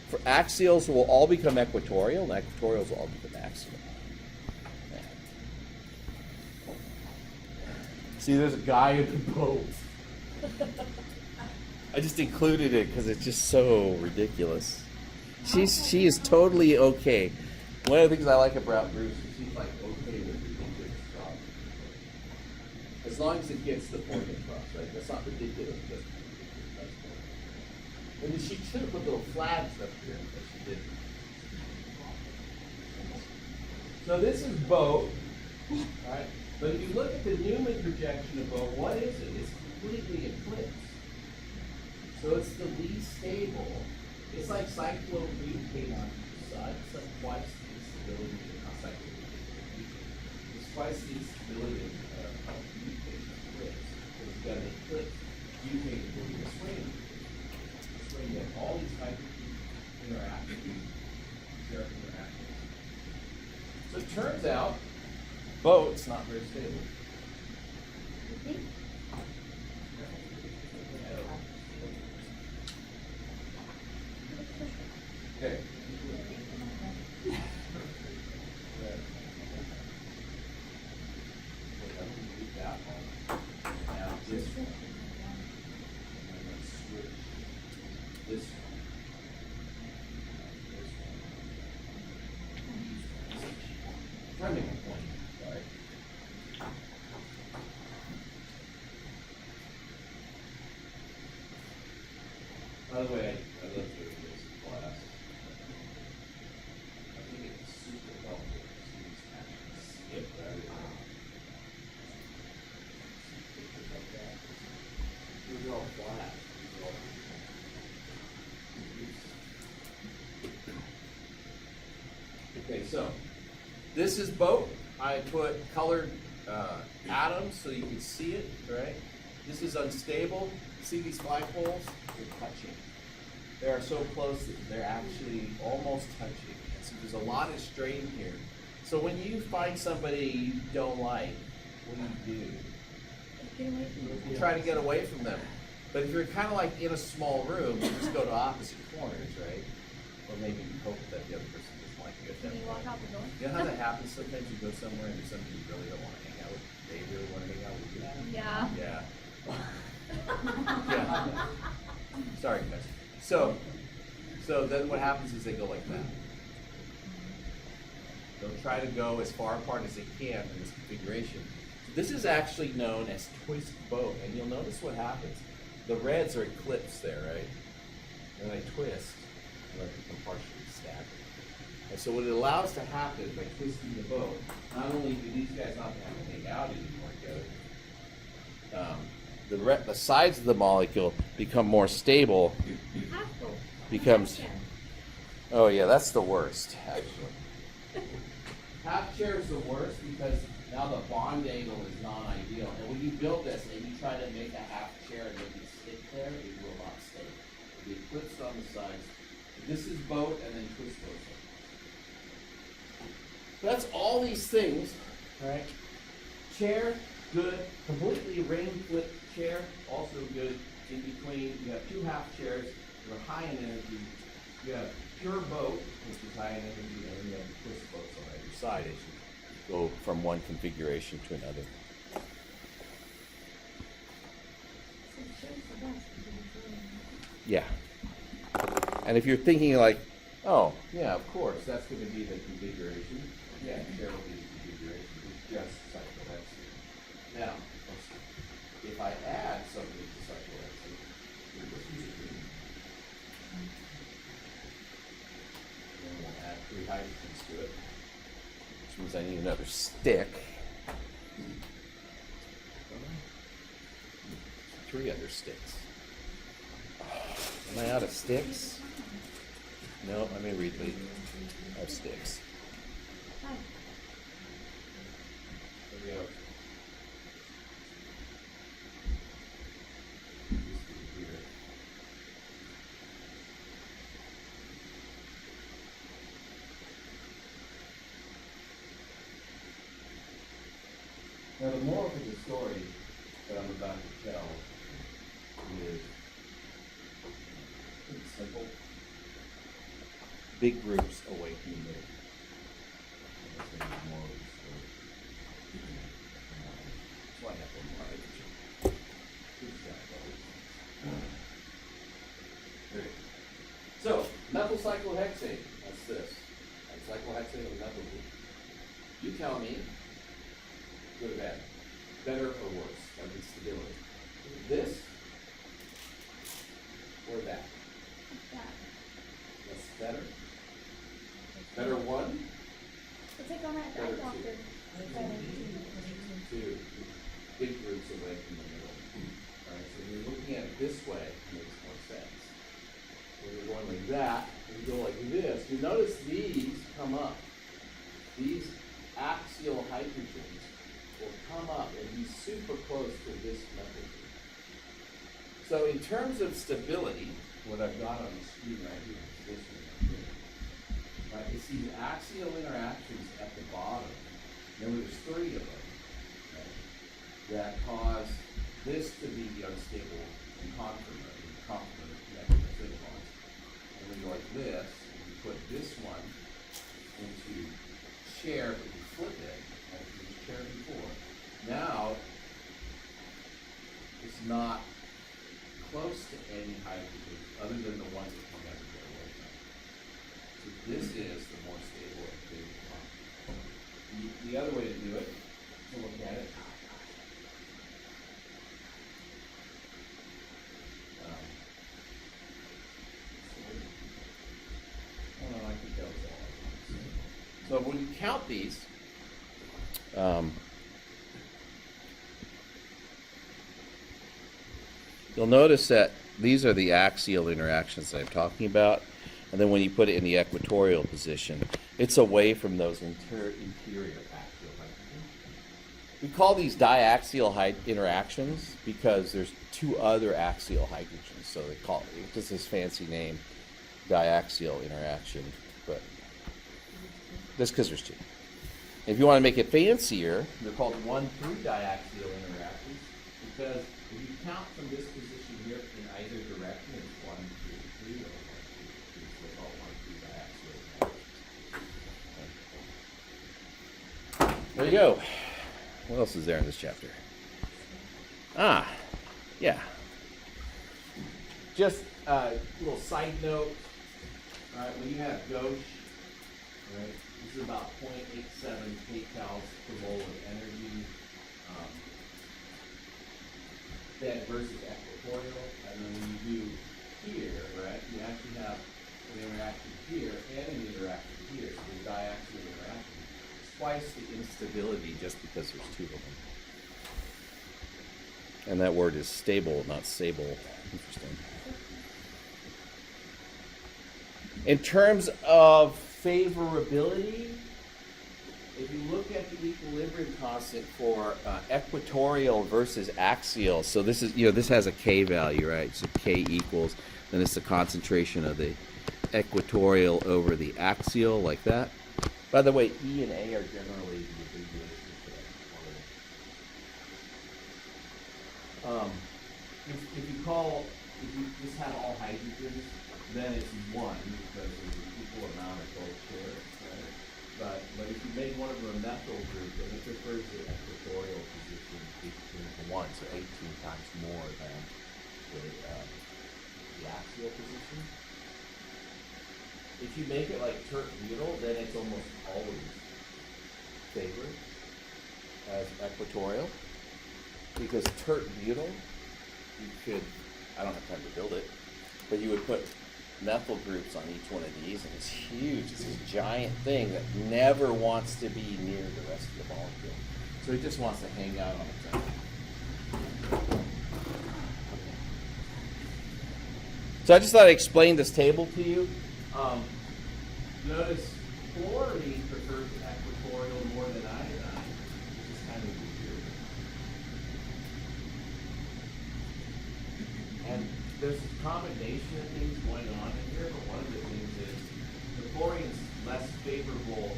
For axials will all become equatorial, and equatorials will all become axial. See, there's a guy in the boat. I just included it because it's just so ridiculous. She is totally okay. One of the things I like about Bruce is she's like okay with ridiculous stuff. As long as it gets the point across, right? That's not ridiculous. And she should have put little flags up here, but she didn't. So this is boat, right? But if you look at the Newman projection of boat, what is it? It's completely eclipsed. So it's the least stable. It's like cyclopentane on each side. It's like twice the stability of cyclopentane. It's twice the stability of butane eclipse. So you've got an eclipse butane will be this way. This way you have all these interactions. So it turns out boat's not very stable. Okay. Now this one. I'm going to switch this one. Try to make a point. Sorry. By the way, I love doing this class. I think it's super helpful for students to actually skip rather than pictures like that. These are all flat. These are all okay, so this is boat. I put colored atoms so you can see it, right? This is unstable. See these flagpoles? They're touching. They are so close that they're actually almost touching. And so there's a lot of strain here. So when you find somebody you don't like, what do? You try to get away from them. But if you're kind of like in a small room, you just go to opposite corners, right? Or maybe you hope that the other person doesn't like you at that Can you walk point. out the door? You know how that happens? Sometimes you go somewhere and there's somebody you really don't want to hang out with. They really want to hang out with you. Yeah. Yeah. Yeah. Sorry, guys. So then what happens is they go like that. They'll try to go as far apart as they can in this configuration. This is actually known as twist boat, and you'll notice what happens. The reds are eclipsed there, right? And they twist, and they become partially staggered. And so what it allows to happen by twisting the boat, not only do these guys not have to hang out anymore together, the sides of the molecule become more stable, becomes, oh yeah, that's the worst, actually. Half chair is the worst because Now the bond angle is non-ideal. And when you build this and you try to make a half chair and make it stick there, it will not stay. It'll be eclipsed on the sides. This is both, and then twist both sides. That's all these things, right? Chair, good. Completely ring flip chair, also good. In between, you have two half chairs. They're high in energy. You have pure boat, which is high in energy, and then you have the twist boats on either side as you go from one configuration to another. So it shows the best because it's really nice. Yeah. And if you're thinking like, oh, yeah, of course, that's going to be the configuration. Yeah, there will be the configuration. It's just cyclohexane. Now, if I add something to cyclohexane, then we'll add 3 hydrogens to it, which means I need another stick. 3 other sticks. Am I out of sticks? No, let me read the of sticks. Hi. There we go. Now the moral of the story that I'm about to tell is pretty simple. Big groups away from the middle. That's the moral of the story. So I have one more hydrogen. There it is. So, methyl cyclohexane, that's this. That's cyclohexane with methyl group. You tell me, good or bad, better or worse, like its stability. This or that? That. That's better. Better one, It's like on that Better back off two. the two. Big groups away from the middle. All right, so when you're looking at it this way, it makes more sense. When you're going like that, and you go like this, you notice these come up. These axial hydrogens will come up and be super close to this methyl group. So in terms of stability, what I've got on the screen right here is this one right here. Right, it's these axial interactions at the bottom. Remember, there's 3 of them, right, that cause this to be the unstable and complement mechanism bonds. And when you go like this, and you put this one into chair, but you flip it, like it was chair before. Now, it's not close to any hydrogens other than the ones that come everywhere away from it. So this is the more stable and stable bond. The other way to do it, to look at it, I think that was all. So when you count these, you'll notice that these are the axial interactions that I'm talking about. And then when you put it in the equatorial position, it's away from those interior axial hydrogens. We call these diaxial interactions because there's 2 other axial hydrogens. So they call it just this fancy name, diaxial interaction. But just because there's 2. If you want to make it fancier, they're called 1-3 diaxial interactions because if you count from this position here in either direction, it's 1, 2, 3, or 1, 2, 3. So they're called 1-3 diaxial interactions. There you go. What else is there in this chapter? Yeah. Just a little side note. All right, when you have gauche, right, this is about 0.87 kcals per mole of energy. That versus equatorial, and then when you do here, right, you actually have an interaction here and an interaction here, so there's diaxial interaction. It's twice the instability just because there's 2 of them. And that word is stable, not sable. Interesting. In terms of favorability, if you look at the equilibrium constant for equatorial versus axial, so this is, this has a K value, right? So K equals, then it's the concentration of the equatorial over the axial, like that. By the way, E and A are generally the abbreviations for equatorial. If you just have all hydrogens, then it's 1 because there's an equal amount of both shares, right? But if you make one of them a methyl group, then it refers to equatorial position equal to 1, so 18 times more than the axial position. If you make it like tert-butyl, then it's almost always favored as equatorial, because tert-butyl, you could, I don't have time to build it, but you would put methyl groups on each one of these, and it's huge. It's this giant thing that never wants to be near the rest of the molecule. So it just wants to hang out on its own. So I just thought I'd explain this table to you. Notice chlorine prefers equatorial more than iodine, which is kind of weird. And there's a combination of things going on in here, but one of the things is the chlorine's less favorable,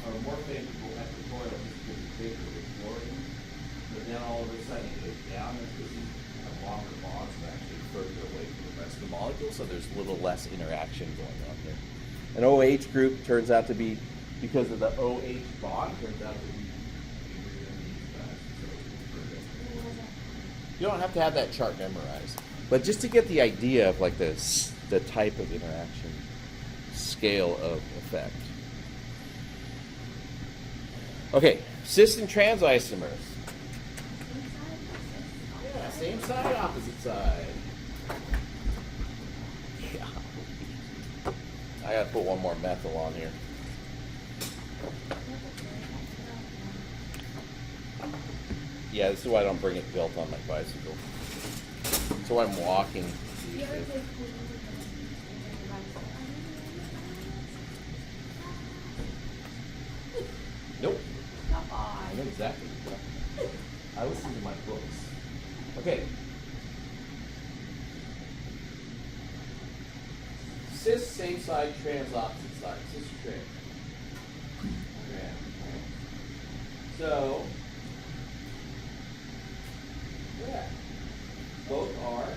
or more favorable equatorial just because it's bigger with chlorine. But then all of a sudden it goes down as because you have longer bonds that actually further away from the rest of the molecule, so there's a little less interaction going on here. An OH group turns out to be, because of the OH bond, turns out to be bigger than these guys. So you don't have to have that chart memorized, but just to get the idea of like the type of interaction, scale of effect. Okay, cis and trans isomers. Yeah, same side, opposite side. Yeah. I gotta put one more methyl on here. Yeah, this is why I don't bring it built on my bicycle. So I'm walking these days. Nope. I know exactly. I listen to my books. Okay. Cis, same side, trans, opposite side. Cis or trans? Trans. So, yeah. Both are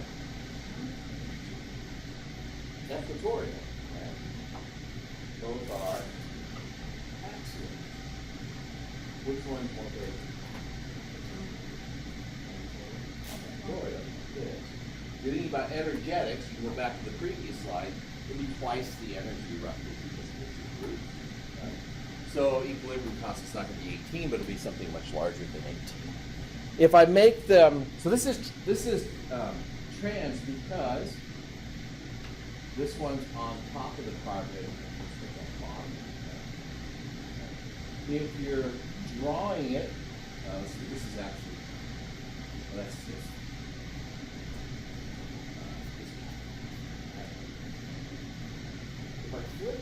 equatorial. Right? Both are axial. Which one's more favorable? Equatorial. Yes. You're thinking about energetics, you can go back to the previous slide, it'll be twice the energy roughly because of the group. Right? So equilibrium constant's not going to be 18, but it'll be something much larger than 18. If I make them, so this is trans because this one's on top of the carbon, and this one's on the bottom. If you're drawing it, let's see, this is actually, well, that's just. If I flip,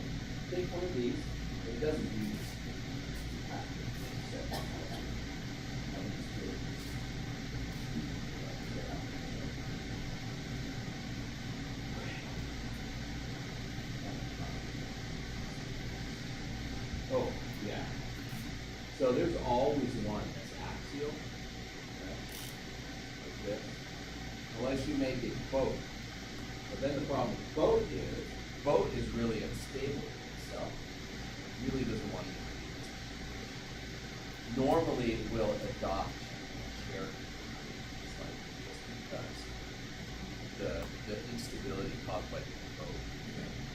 take one of these, it doesn't use oh, yeah. So there's always one that's axial, okay? Like this, unless you make it both. But then the problem with both is really unstable in itself. It really doesn't want to. Normally it will adopt character, just because the instability caused by both.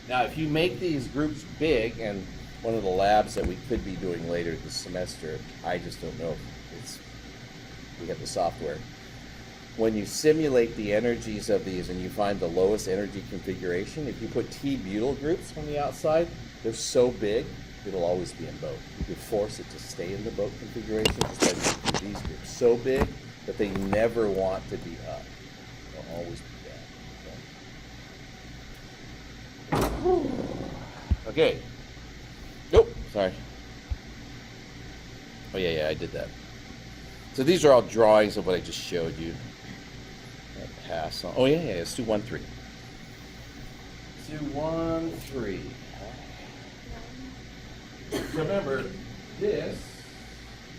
Now, if you make these groups big, and one of the labs that we could be doing later this semester, I just don't know if we have the software. When you simulate the energies of these and you find the lowest energy configuration, if you put T-butyl groups on the outside, they're so big, it'll always be in both. You could force it to stay in the both configuration just by making these groups so big that they never want to be up. They'll always be down. Okay. Nope, sorry. Oh, yeah, I did that. So these are all drawings of what I just showed you. Pass on. Oh, yeah, let's do 1, 3. Let's do 1, 3. So remember, this,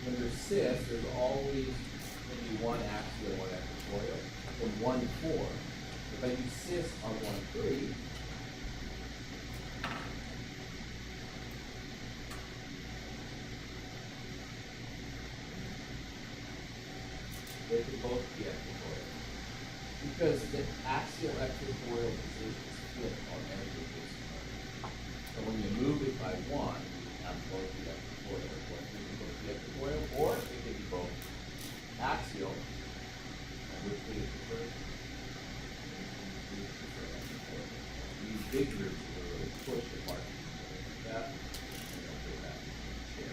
when there's cis, there's always going to be one axial, one equatorial. From 1, 4. If I do cis on 1, 3, they can both be equatorial. Because the axial equatorial positions flip on every position. So when you move it by 1, you have both the equatorial. One can be both the equatorial, or it can be both axial, which we prefer. These big groups will really push apart. That, and then put that chair.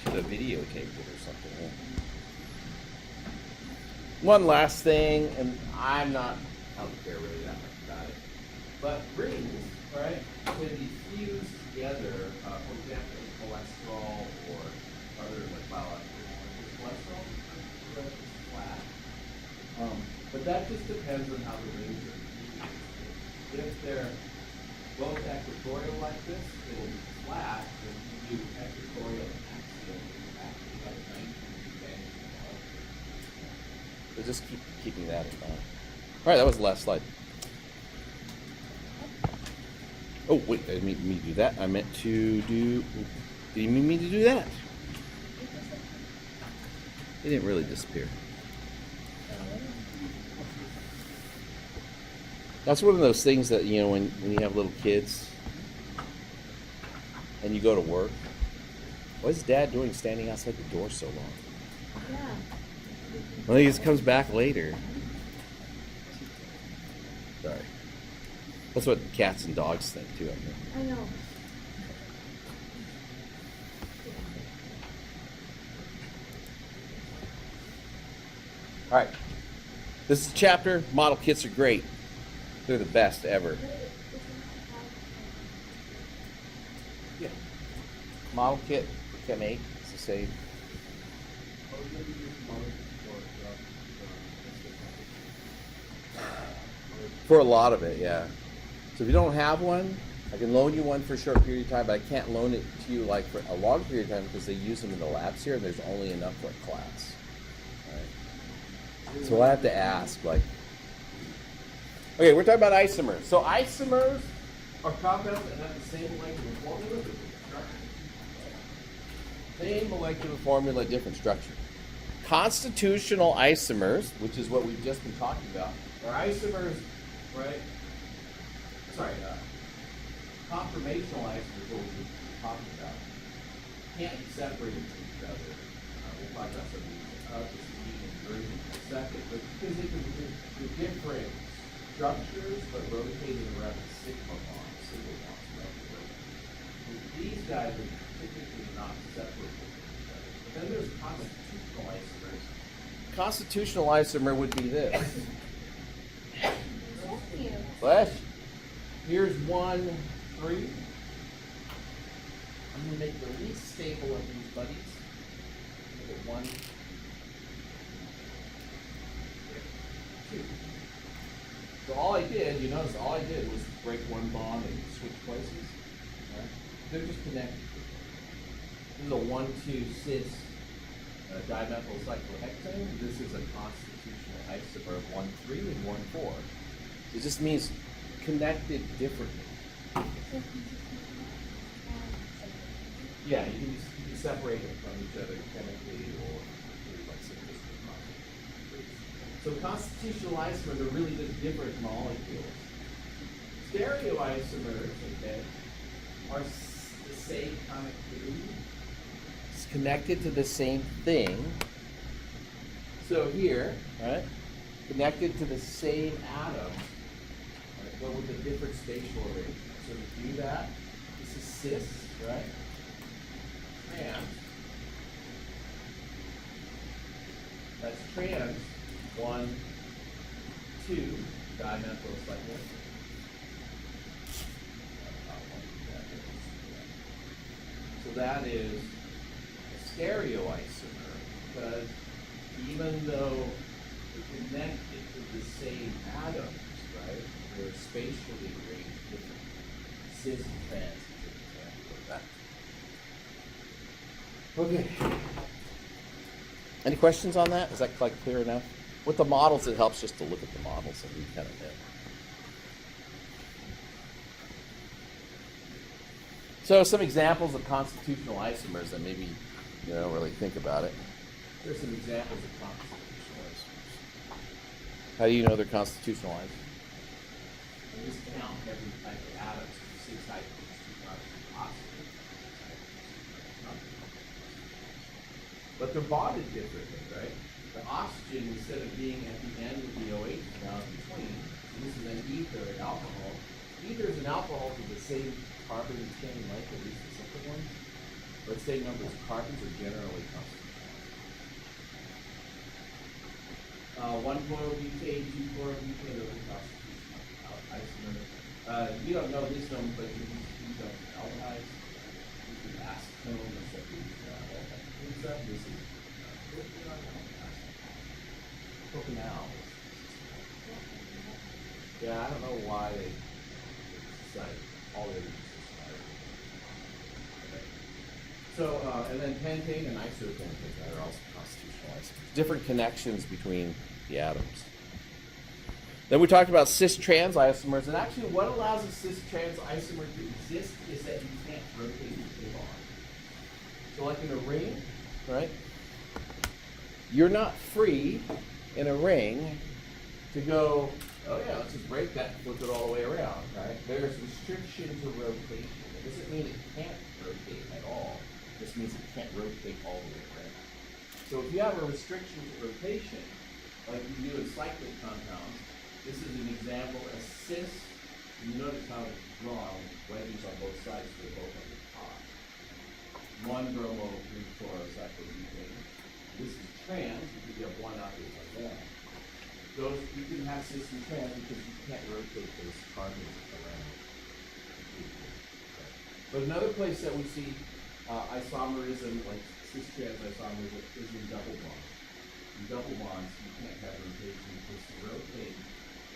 Should have videotaped it or something. Yeah. One last thing, and I don't care really that much about it, but rings, right, can be fused together, for example, cholesterol or other like biological cholesterol is flat. But that just depends on how the rings are fused. If they're both equatorial like this, it'll be flat. If you do equatorial and axial, you actually have 90 bends. So just keeping that in mind. All right, that was the last slide. Oh, wait, I didn't mean to do that. I meant to do, did you mean me to do that? It didn't really disappear. That's one of those things that, you know, when you have little kids and you go to work, what is Dad doing standing outside the door so long? Yeah. Well, he just comes back later. Sorry. That's what cats and dogs think, too, I think. I know. All right. This is the chapter. Model kits are great. They're the best ever. Yeah. Model kit for Chem 8. It's the same. For a lot of it, yeah. So if you don't have one, I can loan you one for a short period of time, but I can't loan it to you like for a long period of time because they use them in the labs here and there's only enough for a class. Right. So I have to ask, like, okay, we're talking about isomers. So isomers are compounds that have the same molecular formula, but different structure. Same molecular formula, different structure. Constitutional isomers, which is what we've just been talking about, are isomers, right? Sorry, conformational isomers, what we've been talking about, can't be separated from each other. We'll talk about some of these. This is even version in a second, but because they can do different structures, but rotating around the sigma bond, single bonds, right? These guys are typically not separate from each other. But then there's constitutional isomers. Constitutional isomer would be this. Flash. Here's 1, 3. I'm going to make the least stable of these buddies. Look at 1, 2. So all I did, you notice all I did was break one bond and switch places. Right? They're just connected. This is a 1,2 cis dimethyl cyclohexane. This is a constitutional isomer of 1,3 and 1,4. It just means connected differently. Yeah, you can separate them from each other chemically or like so constitutional isomers are really just different molecules. Stereoisomers, okay, are the same connectivity. It's connected to the same thing. So here, right, connected to the same atom, right, but with a different spatial arrangement. So to do that, this is cis, right? Trans. That's trans 1, 2 dimethyl cyclohexane. that is a stereoisomer because even though they're connected to the same atoms, right, they're spatially arranged differently. Cis and trans is an example of that. Okay. Any questions on that? Is that like clear enough? With the models, it helps just to look at the models and we kind of know. So some examples of constitutional isomers, and maybe you don't really think about it. Here's some examples of constitutional isomers. How do you know they're constitutional isomers? We just count every type of atoms. 6 hydrogens, 2 hydrogens, oxygen. But they're bonded differently, right? The oxygen, instead of being at the end of the OH, is now in between. So this is an ether, an alcohol. Ethers and alcohols are the same carbon chain length, at least the simple ones. But same numbers of carbons are generally constitutional. 1-chlorobutane, 2-chlorobutane, those are constitutional isomers. You don't know this one, but these are aldehydes. This is acetone, this is propanol. Yeah, I don't know why they decided all the other okay. So, and then pentane and isopentane are also constitutional isomers. Different connections between the atoms. Then we talked about cis-trans isomers, and actually what allows a cis-trans isomer to exist is that you can't rotate the bond. So like in a ring, right? You're not free in a ring to go, oh yeah, let's just break that and flip it all the way around, right? There's restriction to rotation. It doesn't mean it can't rotate at all. It just means it can't rotate all the way around. So if you have a restriction to rotation, like you do in cyclic compounds, this is an example, a cis. You notice how it's drawn, wedges on both sides, so they're both on the top. 1-bromo 3-chlorocyclobutane. This is trans, because you have one outlet like that. Those, you can have cis and trans because you can't rotate those carbons around. But another place that we see isomerism, like cis-trans isomerism, is in double bonds. In double bonds, you can't have rotation because to rotate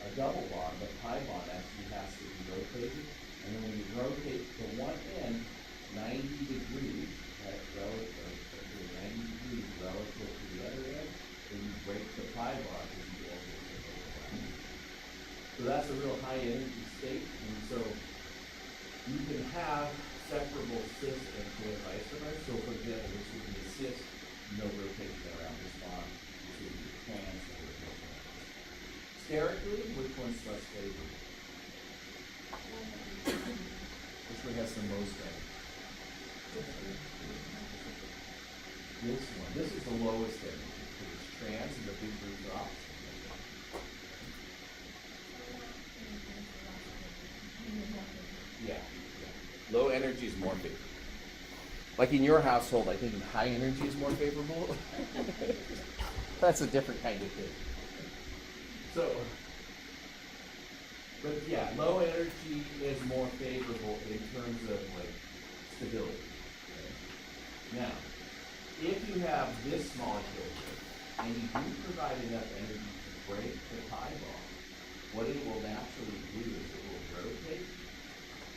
a double bond, the pi bond actually has to be rotated. And then when you rotate to one end, 90 degrees, right, relative, 90 degrees relative to the other end, then you break the pi bond as you go over the double bond. So that's a real high energy state, and so you can have separable cis and trans isomers. So for example, this would be a cis, no rotation around this bond. This would be a trans, no rotation around this. Sterically, which one's less favorable? Which one has the most energy? This one. This is the lowest energy because it's trans and the big group's oxygen. Yeah. Low energy is more favorable. Like in your household, I think high energy is more favorable. That's a different kind of thing. So, but yeah, low energy is more favorable in terms of like stability. Okay? Now, if you have this molecule and you do provide enough energy to break the pi bond, what it will naturally do is it will rotate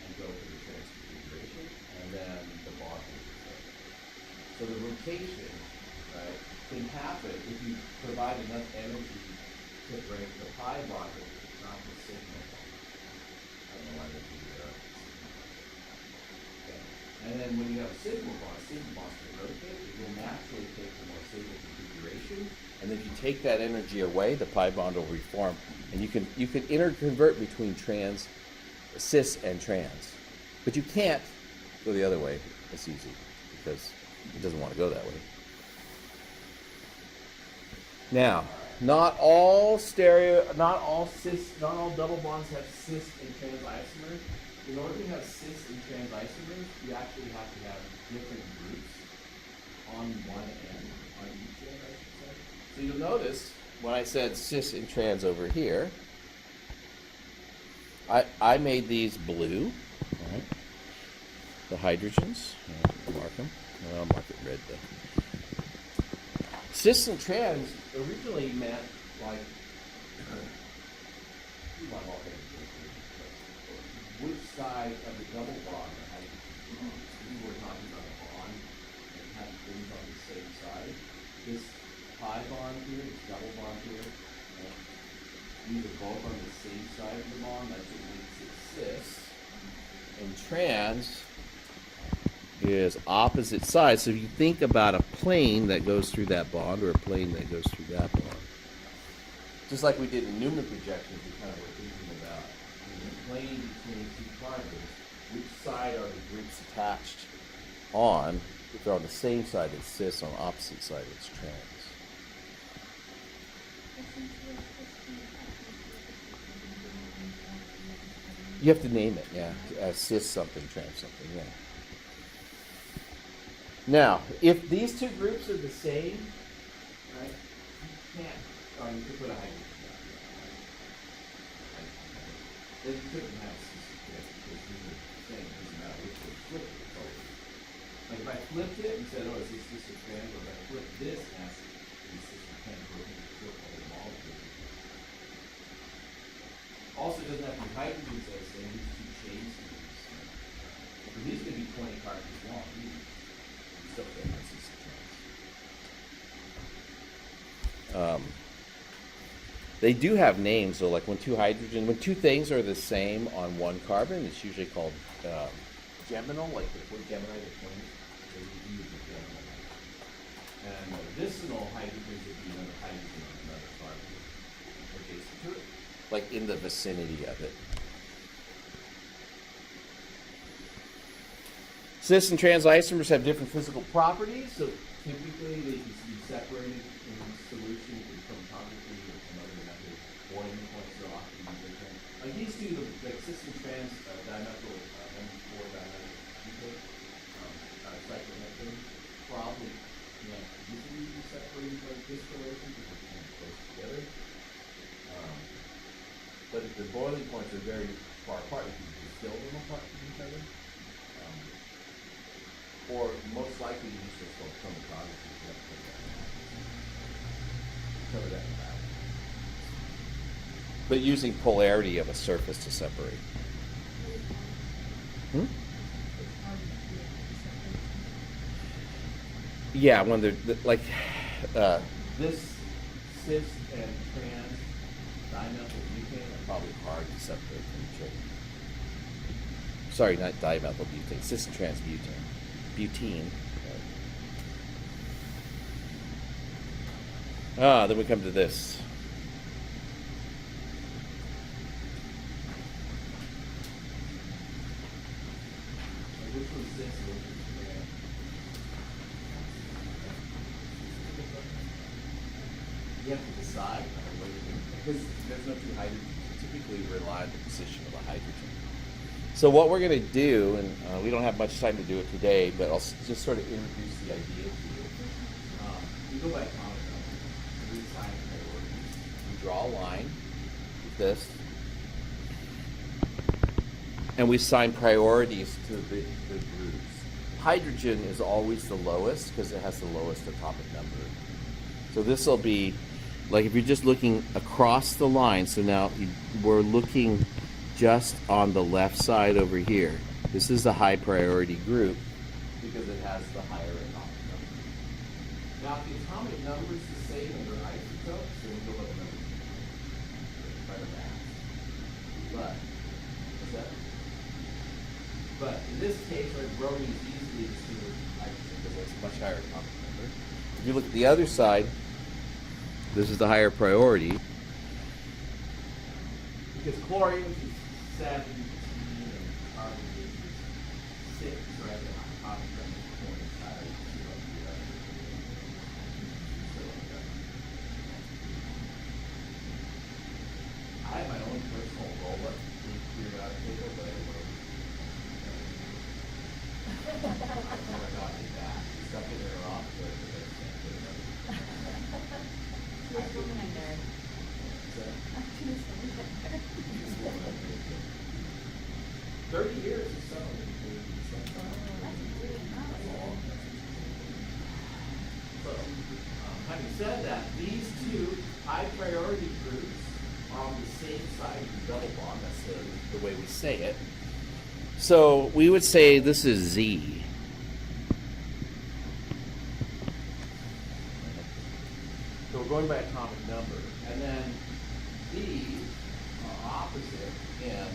and go for the transconfiguration, and then the bond will be broken. So the rotation, right, can happen if you provide enough energy to break the pi bond, which is not the sigma bond. I don't know why they do that. Okay. And then when you have a sigma bond can rotate, it will naturally take the more stable configuration, and if you take that energy away, the pi bond will reform, and you can interconvert between cis and trans, but you can't go the other way. It's easy because it doesn't want to go that way. Now, not all double bonds have cis and trans isomers. In order to have cis and trans isomers, you actually have to have different groups on one end, on each end, I should say. So you'll notice when I said cis and trans over here, I made these blue. Right? the hydrogens. Mark them. I'll mark it red though. Cis and trans originally meant like which side of the double bond are hydrogen? We were talking about a bond and having things on the same side. This pi bond here, this double bond here, these are both on the same side of the bond. That's what makes it cis. And trans is opposite sides. So if you think about a plane that goes through that bond or a plane that goes through that bond, just like we did in Newman projections, we kind of were thinking about the plane between two carbons, which side are the groups attached on? If they're on the same side, it's cis. On the opposite side, it's trans. You have to name it, yeah. Cis something, trans something, yeah. Now, if these two groups are the same, right, you can't, you could put a hydrogen down here. Then you couldn't have cis and trans because these are the same. It doesn't matter which way you flip it. It's always. Like if I flipped it and said, oh, is this cis or trans, or if I flip this and ask it, is cis or trans, or if you flip all the molecules. Also, it doesn't have to be hydrogens that are saying these two chains can be the same. But these are going to be 20 carbons long. You still can't have cis and trans. They do have names, so like when two things are the same on one carbon, it's usually called geminal, like the Gemini, the twins. They use the geminal. And medicinal hydrogens would be another hydrogen on another carbon adjacent to it, like in the vicinity of it. Cis and trans isomers have different physical properties, so typically they can be separated in solution from chromatography or some other method. Boiling points are often different. Like these two, like cis and trans dimethyl M4 dimethyl butane, cyclopentane, probably can't easily be separated by this relation because they're kind of close together. But if the boiling points are very far apart, you can distill them apart from each other. Or most likely you use what's called chromatography. Cover that in the back. But using polarity of a surface to separate. Yeah, when they're like this cis and trans dimethyl butane are probably hard to separate from each other. Sorry, not dimethyl butane, cis and trans butene. Then we come to this. Which one's this? You have to decide because there's no two hydrogens. You typically rely on the position of a hydrogen. So what we're going to do, and we don't have much time to do it today, but I'll just sort of introduce the idea to you. We go by atomic number. We assign priorities. We draw a line with this. And we assign priorities to the groups. Hydrogen is always the lowest because it has the lowest atomic number. So this will be, like if you're just looking across the line, so now we're looking just on the left side over here. This is the high priority group because it has the higher atomic number. Now, if the atomic number is the same under isotopes, then we go by the number by the mass. What's that? But in this case, right, bromine is easily distinguished from hydrogen because it's a much higher atomic number. If you look at the other side, this is the higher priority. Because chlorine, which is 7, and carbon, which is 6, right? The atomic number of chlorine is higher than 0. I have my own personal roll-up periodic table, but I wrote never got me back. Stuck it in her office, but I can't put it up. Which woman I nerd? So, 30 30 years or so. hydrogen double bond. That's the way we say it. So we would say this is Z. So we're going by atomic number. And then these are opposite ends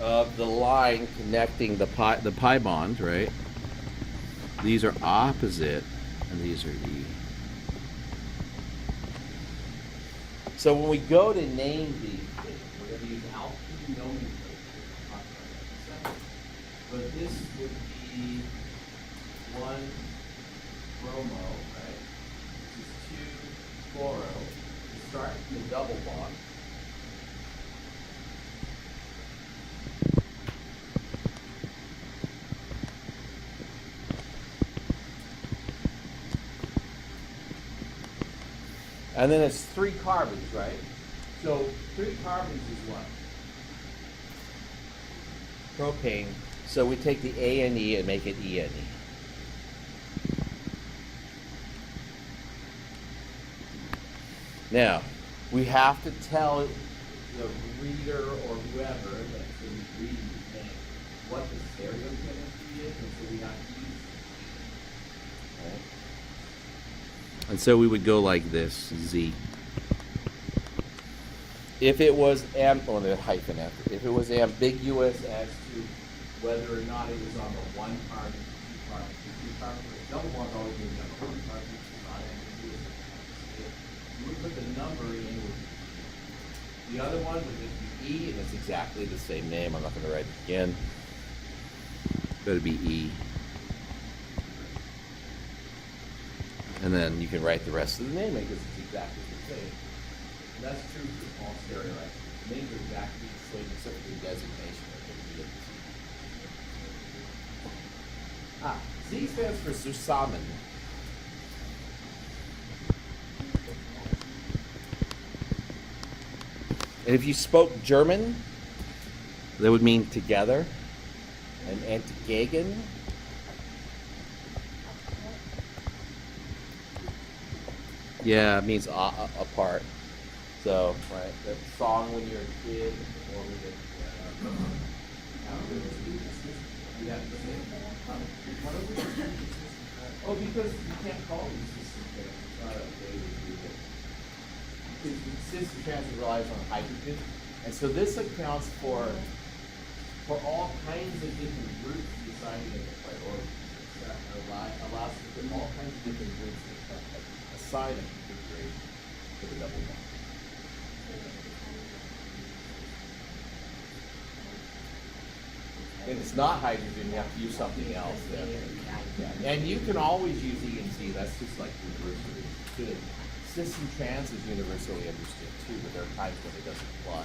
of the line connecting the pi bond, right? These are opposite, and these are E. So when we go to name these things, we're going to use alkene nomenclature. But this would be 1 bromo, right? This is 2 chloro. We start from the double bond. And then it's 3 carbons, right? So 3 carbons is what? Propane. So we take the A and E and make it E and E. Now, we have to tell the reader or whoever that's reading the thing what the stereochemistry is, and so we have to use it. Right? And so we would go like this, Z. If it was the hyphen after. If it was ambiguous as to whether or not it was on the 1 carbon, 2 carbon, 3 carbon, the double bond always going to be on the 1 carbon, it's not ambiguous. You would put the number in with the other one would just be E, and it's exactly the same name. I'm not going to write it again. Better be E. And then you can write the rest of the name because it's exactly the same. And that's true for all stereoisomers. The names are exactly the same except for the designation. Z stands for Zusammen. And if you spoke German, that would mean together. And entgegen. Yeah, it means apart. So, right, that song when you're a kid, or when you're, oh, because you can't call these system trans. It's not a way to do it. Because system transit relies on hydrogen, and so this accounts for all kinds of different groups deciding at the priority. That allows us to put all kinds of different groups aside of configuration for the double bond. If it's not hydrogen, you have to use something else then. Yeah. And you can always use E and Z. That's just like universally good. System trans is universally understood too, but there are times when it doesn't apply.